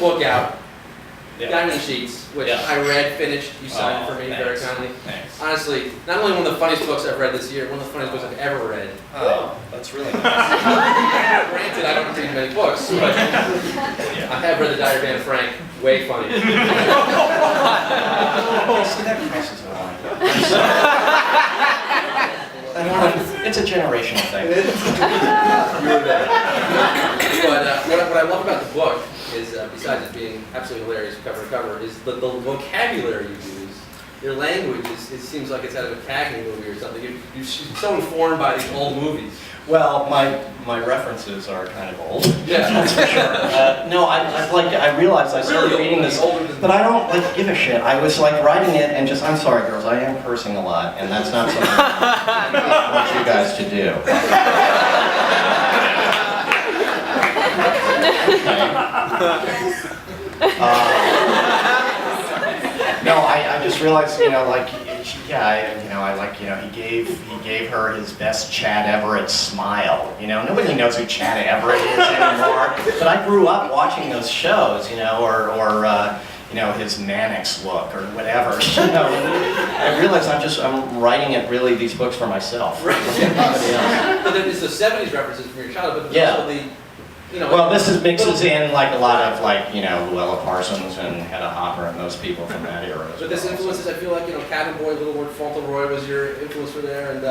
book out, Diamond Sheets, which I read, finished, you signed for me very kindly. Thanks. Honestly, not only one of the funniest books I've read this year, one of the funniest books I've ever read. Oh, that's really nice. Granted, I don't read many books, but I have read The Diary of Anne Frank, way funny. See, that crosses the line. It's a generational thing. But what I love about the book is, besides it being absolutely hilarious cover to cover, is the vocabulary you use. Your language it seems like it's out of a Cagney movie or something. You're so informed by these old movies. Well, my references are kind of old. Yeah, that's for sure. No, I realized I started reading this, but I don't give a shit. I was writing it and just, I'm sorry, girls, I am cursing a lot, and that's not something I want you guys to do. No, I just realized, he gave her his best Chad Everett smile. Nobody knows who Chad Everett is anymore. But I grew up watching those shows, or his Mannix look or whatever. I realized I'm writing these books for myself. Right. But then it's the '70s references from your childhood, but also the. Well, this mixes in a lot of Luella Parsons and Hedda Hopper and those people from that era. But this influences, I feel like, Cabin Boy, Little Lord Fauntleroy was your influence for there, and.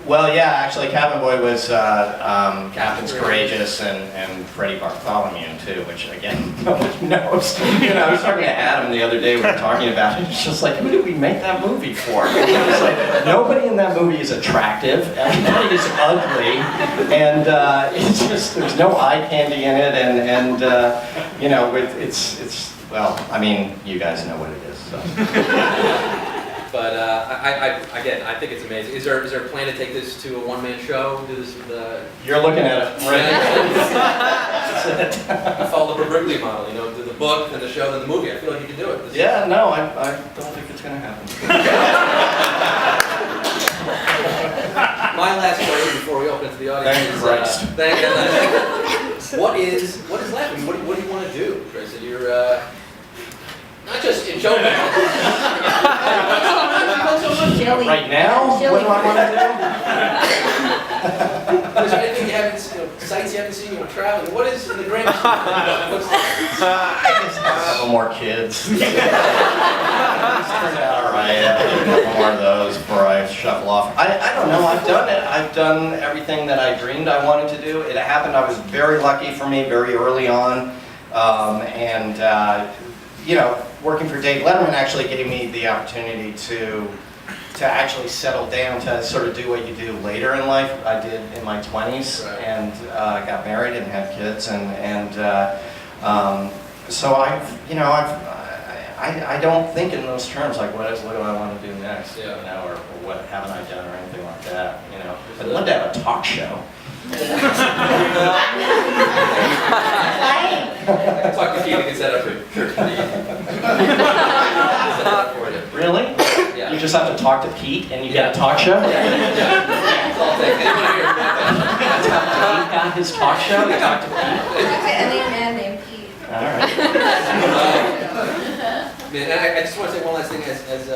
Well, yeah, actually, Cabin Boy was Captain's Courageous and Freddie Bartholomew too, which again nobody knows. I was talking to Adam the other day. We were talking about it. It's just who did we make that movie for? It's nobody in that movie is attractive. Everybody is ugly, and it's just there's no eye candy in it, and it's well, I mean, you guys know what it is. So. But I think it's amazing. Is there a plan to take this to a one-man show? Do this with You're looking at it. Right. Follow the Berkeley model. Do the book, then the show, then the movie. I feel like you can do it. No, I don't think it's going to happen. My last question before we open it to the audience Thank Christ. What is left? I mean, what do you want to do, Chris? You're not just in show business. Right now, what do I want to do? Is there anything you haven't seen, sites you haven't seen, you want to travel? What is in the grand scheme? I just have a couple more kids. It's turned out all right. A couple more of those before I shuffle off. I don't know. I've done it. I've done everything that I dreamed I wanted to do. It happened. I was very lucky for me very early on, working for Dave Letterman actually gave me the opportunity to actually settle down to sort of do what you do later in life. I did in my 20s, right. And got married and had kids, so I don't think in those terms what do I want to do next, or what haven't I done or anything like that. I'd love to have a talk show. Talk to Keith and get set up for church. Really? Yeah. You just have to talk to Pete and you get a talk show? That's all it takes. Anyone here? That's how Pete got his talk show? You talk to Pete? Any man named Pete. All right. I just want to say one last thing. As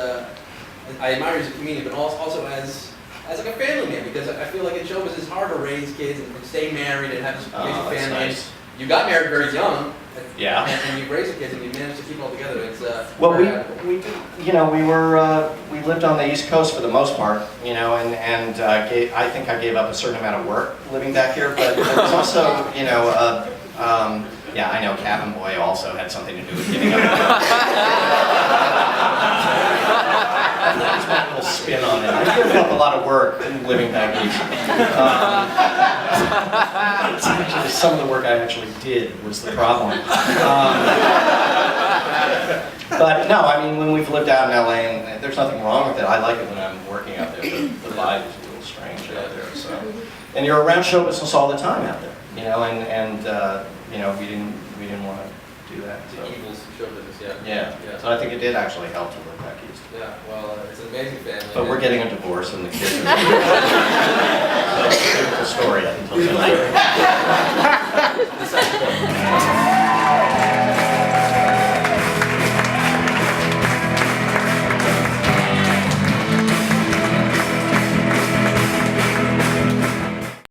I admire you as a comedian, but also as a family man, because I feel like in show business it's hard to raise kids and stay married and have this amazing family. Nice. You got married very young. Yeah. And you raised the kids and you managed to keep it all together. It's well, we lived on the East Coast for the most part, and I think I gave up a certain amount of work living back here, but it was also, yeah, I know Cabin Boy also had something to do with giving up. That's my little spin on it. I gave up a lot of work living back east. It's actually some of the work I actually did was the problem. But no, I mean, when we've lived out in LA, and there's nothing wrong with it. I like it when I'm working out there. The vibe is a little strange out there. So, and you're around show business all the time out there, and we didn't want to do that. So. The evils of show business, yeah. So I think it did actually help to live back east. Yeah, well, it's an amazing family. But we're getting a divorce and the kids are...